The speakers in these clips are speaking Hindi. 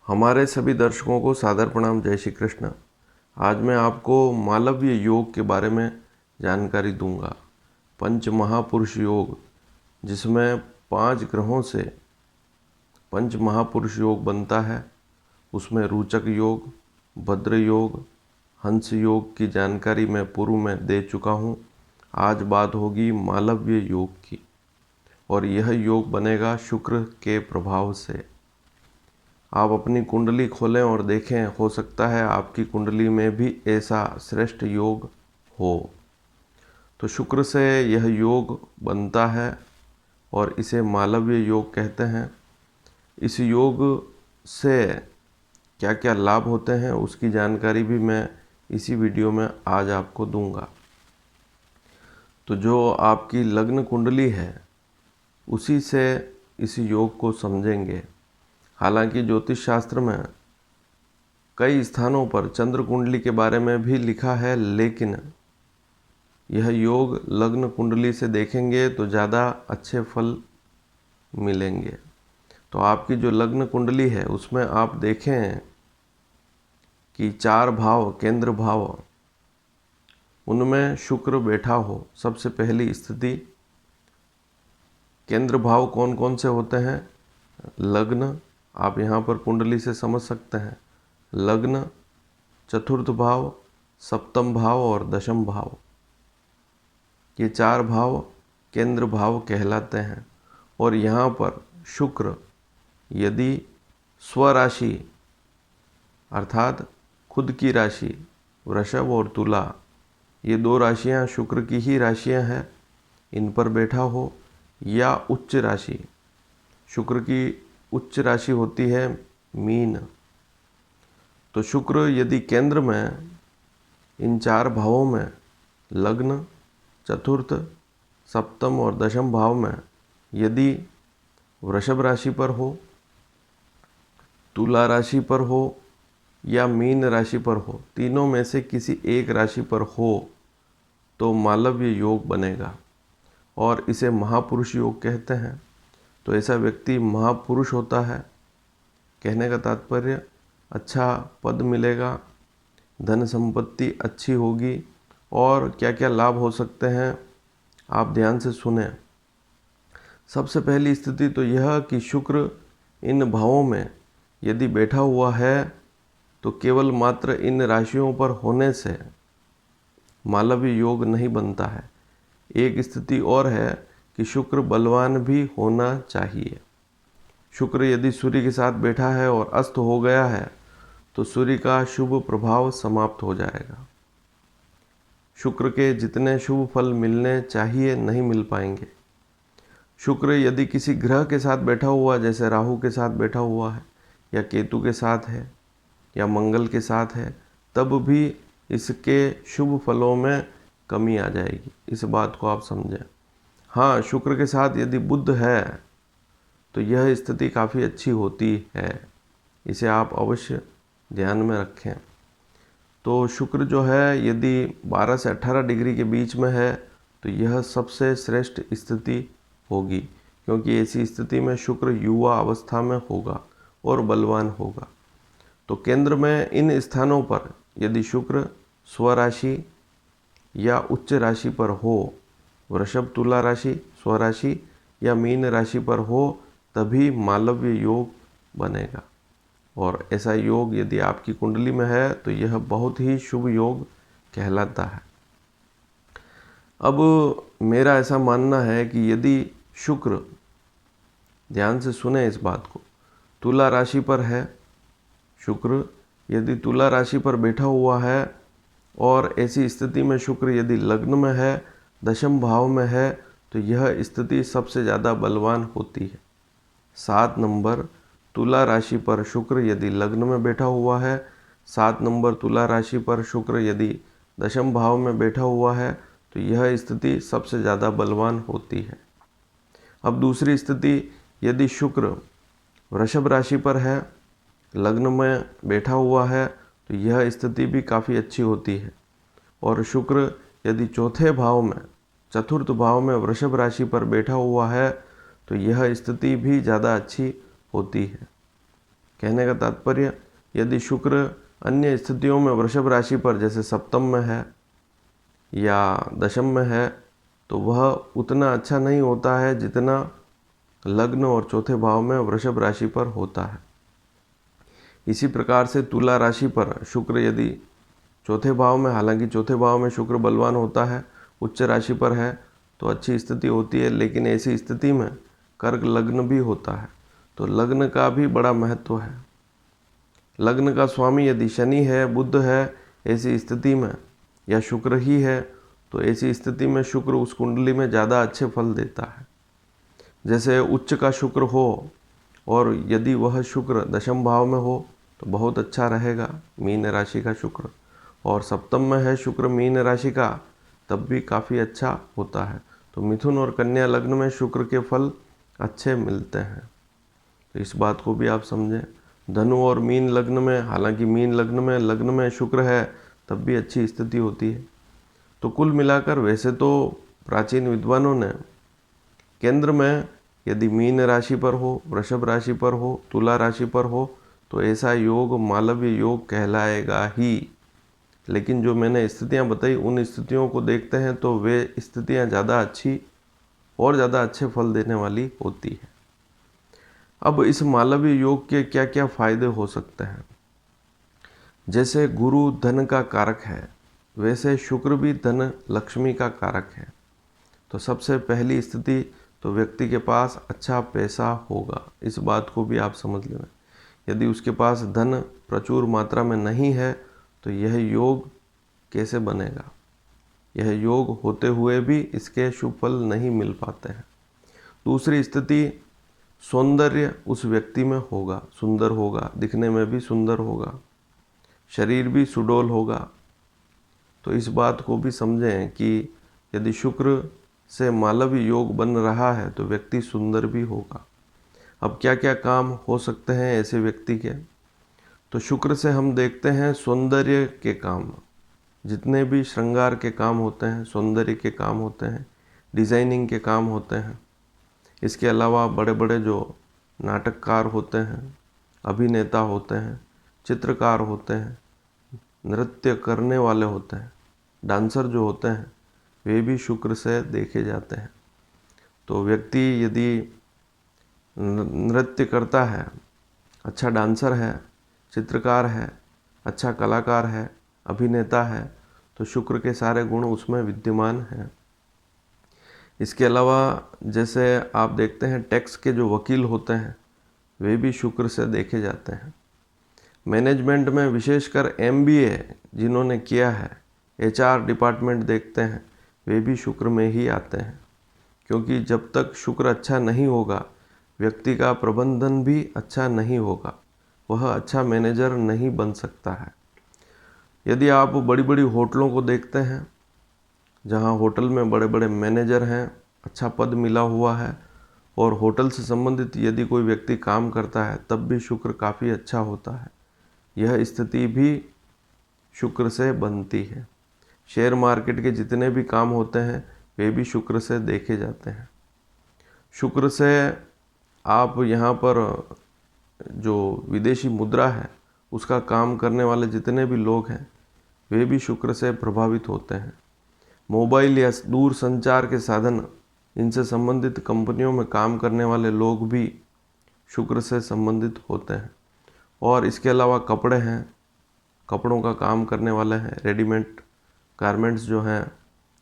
हमारे सभी दर्शकों को सादर प्रणाम। जय श्री कृष्ण। आज मैं आपको मालव्य योग के बारे में जानकारी दूंगा। पंच महापुरुष योग, जिसमें 5 ग्रहों से पंच महापुरुष योग बनता है, उसमें रोचक योग, भद्र योग, हंस योग की जानकारी मैं पूर्व में दे चुका हूँ। आज बात होगी मालव्य योग की, और यह योग बनेगा शुक्र के प्रभाव से। आप अपनी कुंडली खोलें और देखें, हो सकता है आपकी कुंडली में भी ऐसा श्रेष्ठ योग हो। तो शुक्र से यह योग बनता है और इसे मालव्य योग कहते हैं। इस योग से क्या क्या लाभ होते हैं उसकी जानकारी भी मैं इसी वीडियो में आज आपको दूंगा। तो जो आपकी लग्न कुंडली है उसी से इस योग को समझेंगे। हालांकि ज्योतिष शास्त्र में कई स्थानों पर चंद्र कुंडली के बारे में भी लिखा है, लेकिन यह योग लग्न कुंडली से देखेंगे तो ज़्यादा अच्छे फल मिलेंगे। तो आपकी जो लग्न कुंडली है उसमें आप देखें कि 4 भाव, केंद्र भाव, उनमें शुक्र बैठा हो। सबसे पहली स्थिति, केंद्र भाव कौन कौन से होते हैं? लग्न, आप यहाँ पर कुंडली से समझ सकते हैं। लग्न, चतुर्थ भाव, सप्तम भाव और दशम भाव, ये 4 भाव केंद्र भाव कहलाते हैं। और यहाँ पर शुक्र यदि स्वराशि अर्थात खुद की राशि वृषभ और तुला, ये 2 राशियाँ शुक्र की ही राशियाँ हैं, इन पर बैठा हो, या उच्च राशि, शुक्र की उच्च राशि होती है मीन। तो शुक्र यदि केंद्र में इन 4 भावों में लग्न, चतुर्थ, सप्तम और दशम भाव में यदि वृषभ राशि पर हो, तुला राशि पर हो या मीन राशि पर हो, तीनों में से किसी एक राशि पर हो, तो मालव्य योग बनेगा और इसे महापुरुष योग कहते हैं। तो ऐसा व्यक्ति महापुरुष होता है। कहने का तात्पर्य, अच्छा पद मिलेगा, धन संपत्ति अच्छी होगी, और क्या क्या लाभ हो सकते हैं आप ध्यान से सुने। सबसे पहली स्थिति तो यह कि शुक्र इन भावों में यदि बैठा हुआ है तो केवल मात्र इन राशियों पर होने से मालव्य योग नहीं बनता है। एक स्थिति और है कि शुक्र बलवान भी होना चाहिए। शुक्र यदि सूर्य के साथ बैठा है और अस्त हो गया है तो सूर्य का शुभ प्रभाव समाप्त हो जाएगा। शुक्र के जितने शुभ फल मिलने चाहिए नहीं मिल पाएंगे। शुक्र यदि किसी ग्रह के साथ बैठा हुआ, जैसे राहु के साथ बैठा हुआ है या केतु के साथ है या मंगल के साथ है, तब भी इसके शुभ फलों में कमी आ जाएगी। इस बात को आप समझें। हाँ, शुक्र के साथ यदि बुध है तो यह स्थिति काफ़ी अच्छी होती है। इसे आप अवश्य ध्यान में रखें। तो शुक्र जो है यदि 12 से 18 डिग्री के बीच में है तो यह सबसे श्रेष्ठ स्थिति होगी, क्योंकि ऐसी स्थिति में शुक्र युवा अवस्था में होगा और बलवान होगा। तो केंद्र में इन स्थानों पर यदि शुक्र स्वराशि या उच्च राशि पर हो, वृषभ, तुला राशि, स्वराशि या मीन राशि पर हो, तभी मालव्य योग बनेगा। और ऐसा योग यदि आपकी कुंडली में है तो यह बहुत ही शुभ योग कहलाता है। अब मेरा ऐसा मानना है कि यदि शुक्र, ध्यान से सुने इस बात को, तुला राशि पर है, शुक्र यदि तुला राशि पर बैठा हुआ है और ऐसी स्थिति में शुक्र यदि लग्न में है, दशम भाव में है, तो यह स्थिति सबसे ज़्यादा बलवान होती है। 7 नंबर तुला राशि पर शुक्र यदि लग्न में बैठा हुआ है, 7 नंबर तुला राशि पर शुक्र यदि दशम भाव में बैठा हुआ है, तो यह स्थिति सबसे ज़्यादा बलवान होती है। अब दूसरी स्थिति, यदि शुक्र वृषभ राशि पर है, लग्न में बैठा हुआ है, तो यह स्थिति भी काफ़ी अच्छी होती है। और शुक्र यदि चौथे भाव में, चतुर्थ भाव में वृषभ राशि पर बैठा हुआ है, तो यह स्थिति भी ज़्यादा अच्छी होती है। कहने का तात्पर्य, यदि शुक्र अन्य स्थितियों में वृषभ राशि पर जैसे सप्तम में है या दशम में है तो वह उतना अच्छा नहीं होता है जितना लग्न और चौथे भाव में वृषभ राशि पर होता है। इसी प्रकार से तुला राशि पर शुक्र यदि चौथे भाव में, हालांकि चौथे भाव में शुक्र बलवान होता है, उच्च राशि पर है तो अच्छी स्थिति होती है, लेकिन ऐसी स्थिति में कर्क लग्न भी होता है तो लग्न का भी बड़ा महत्व है। लग्न का स्वामी यदि शनि है, बुध है, ऐसी स्थिति में या शुक्र ही है तो ऐसी स्थिति में शुक्र उस कुंडली में ज़्यादा अच्छे फल देता है। जैसे उच्च का शुक्र हो और यदि वह शुक्र दशम भाव में हो तो बहुत अच्छा रहेगा मीन राशि का शुक्र, और सप्तम में है शुक्र मीन राशि का तब भी काफ़ी अच्छा होता है। तो मिथुन और कन्या लग्न में शुक्र के फल अच्छे मिलते हैं, तो इस बात को भी आप समझें। धनु और मीन लग्न में, हालांकि मीन लग्न में शुक्र है तब भी अच्छी स्थिति होती है। तो कुल मिलाकर वैसे तो प्राचीन विद्वानों ने केंद्र में यदि मीन राशि पर हो, वृषभ राशि पर हो, तुला राशि पर हो तो ऐसा योग मालव्य योग कहलाएगा ही। लेकिन जो मैंने स्थितियां बताई उन स्थितियों को देखते हैं तो वे स्थितियां ज़्यादा अच्छी और ज़्यादा अच्छे फल देने वाली होती है। अब इस मालव्य योग के क्या क्या फायदे हो सकते हैं? जैसे गुरु धन का कारक है, वैसे शुक्र भी धन लक्ष्मी का कारक है। तो सबसे पहली स्थिति तो व्यक्ति के पास अच्छा पैसा होगा, इस बात को भी आप समझ लेना। यदि उसके पास धन प्रचुर मात्रा में नहीं है तो यह योग कैसे बनेगा? यह योग होते हुए भी इसके शुभ फल नहीं मिल पाते हैं। दूसरी स्थिति, सौंदर्य उस व्यक्ति में होगा, सुंदर होगा, दिखने में भी सुंदर होगा, शरीर भी सुडौल होगा। तो इस बात को भी समझें कि यदि शुक्र से मालव्य योग बन रहा है तो व्यक्ति सुंदर भी होगा। अब क्या क्या काम हो सकते हैं ऐसे व्यक्ति के? तो शुक्र से हम देखते हैं सौंदर्य के काम, जितने भी श्रृंगार के काम होते हैं, सौंदर्य के काम होते हैं, डिज़ाइनिंग के काम होते हैं। इसके अलावा बड़े बड़े जो नाटककार होते हैं, अभिनेता होते हैं, चित्रकार होते हैं, नृत्य करने वाले होते हैं, डांसर जो होते हैं, वे भी शुक्र से देखे जाते हैं। तो व्यक्ति यदि नृत्य करता है, अच्छा डांसर है, चित्रकार है, अच्छा कलाकार है, अभिनेता है, तो शुक्र के सारे गुण उसमें विद्यमान हैं। इसके अलावा जैसे आप देखते हैं टैक्स के जो वकील होते हैं वे भी शुक्र से देखे जाते हैं। मैनेजमेंट में विशेषकर MBA जिन्होंने किया है, HR डिपार्टमेंट देखते हैं, वे भी शुक्र में ही आते हैं, क्योंकि जब तक शुक्र अच्छा नहीं होगा व्यक्ति का प्रबंधन भी अच्छा नहीं होगा, वह अच्छा मैनेजर नहीं बन सकता है। यदि आप बड़ी बड़ी होटलों को देखते हैं, जहां होटल में बड़े बड़े मैनेजर हैं, अच्छा पद मिला हुआ है, और होटल से संबंधित यदि कोई व्यक्ति काम करता है तब भी शुक्र काफ़ी अच्छा होता है। यह स्थिति भी शुक्र से बनती है। शेयर मार्केट के जितने भी काम होते हैं वे भी शुक्र से देखे जाते हैं। शुक्र से आप यहाँ पर जो विदेशी मुद्रा है उसका काम करने वाले जितने भी लोग हैं वे भी शुक्र से प्रभावित होते हैं। मोबाइल या दूर संचार के साधन, इनसे संबंधित कंपनियों में काम करने वाले लोग भी शुक्र से संबंधित होते हैं। और इसके अलावा कपड़े हैं, कपड़ों का काम करने वाले हैं, रेडीमेड गारमेंट्स जो हैं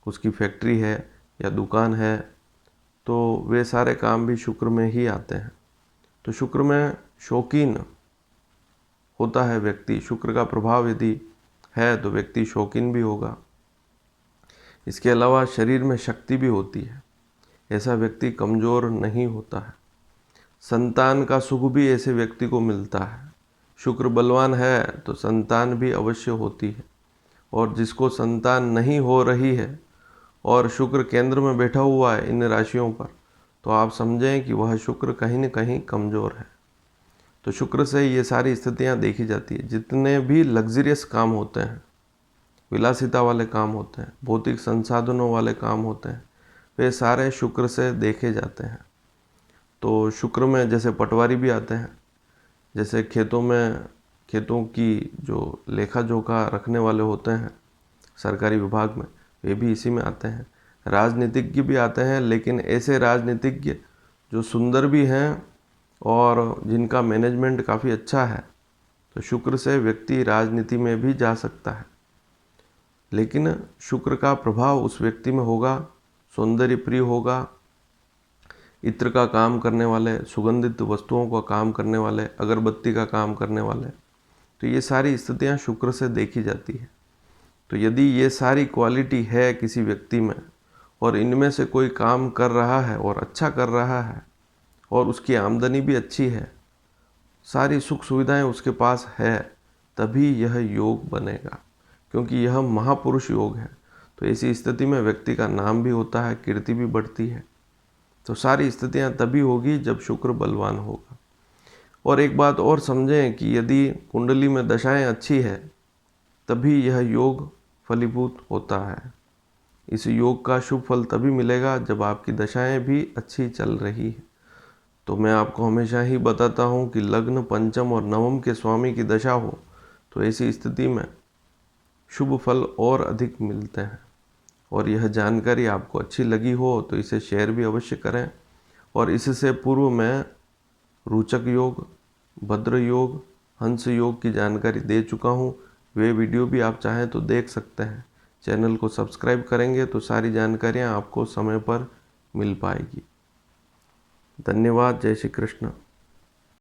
उसकी फैक्ट्री है या दुकान है, तो वे सारे काम भी शुक्र में ही आते हैं। तो शुक्र में शौकीन होता है व्यक्ति, शुक्र का प्रभाव यदि है तो व्यक्ति शौकीन भी होगा। इसके अलावा शरीर में शक्ति भी होती है, ऐसा व्यक्ति कमज़ोर नहीं होता है। संतान का सुख भी ऐसे व्यक्ति को मिलता है। शुक्र बलवान है तो संतान भी अवश्य होती है, और जिसको संतान नहीं हो रही है और शुक्र केंद्र में बैठा हुआ है इन राशियों पर, तो आप समझें कि वह शुक्र कहीं न कहीं कमज़ोर है। तो शुक्र से ये सारी स्थितियां देखी जाती है। जितने भी लग्जरियस काम होते हैं, विलासिता वाले काम होते हैं, भौतिक संसाधनों वाले काम होते हैं, वे सारे शुक्र से देखे जाते हैं। तो शुक्र में जैसे पटवारी भी आते हैं, जैसे खेतों की जो लेखा जोखा रखने वाले होते हैं सरकारी विभाग में, वे भी इसी में आते हैं। राजनीतिज्ञ भी आते हैं, लेकिन ऐसे राजनीतिज्ञ जो सुंदर भी हैं और जिनका मैनेजमेंट काफ़ी अच्छा है, तो शुक्र से व्यक्ति राजनीति में भी जा सकता है। लेकिन शुक्र का प्रभाव उस व्यक्ति में होगा, सौंदर्य प्रिय होगा, इत्र का काम करने वाले, सुगंधित वस्तुओं का काम करने वाले, अगरबत्ती का काम करने वाले, तो ये सारी स्थितियां शुक्र से देखी जाती है। तो यदि ये सारी क्वालिटी है किसी व्यक्ति में और इनमें से कोई काम कर रहा है और अच्छा कर रहा है और उसकी आमदनी भी अच्छी है, सारी सुख सुविधाएं उसके पास है, तभी यह योग बनेगा, क्योंकि यह महापुरुष योग है। तो ऐसी स्थिति में व्यक्ति का नाम भी होता है, कीर्ति भी बढ़ती है। तो सारी स्थितियां तभी होगी जब शुक्र बलवान होगा। और एक बात और समझें कि यदि कुंडली में दशाएं अच्छी है, तभी यह योग फलीभूत होता है। इस योग का शुभ फल तभी मिलेगा जब आपकी दशाएं भी अच्छी चल रही है। तो मैं आपको हमेशा ही बताता हूँ कि लग्न, पंचम और नवम के स्वामी की दशा हो, तो ऐसी स्थिति में शुभ फल और अधिक मिलते हैं। और यह जानकारी आपको अच्छी लगी हो तो इसे शेयर भी अवश्य करें। और इससे पूर्व मैं रोचक योग, भद्र योग, हंस योग की जानकारी दे चुका हूँ। वे वीडियो भी आप चाहें तो देख सकते हैं। चैनल को सब्सक्राइब करेंगे तो सारी जानकारियाँ आपको समय पर मिल पाएगी। धन्यवाद। जय श्री कृष्ण।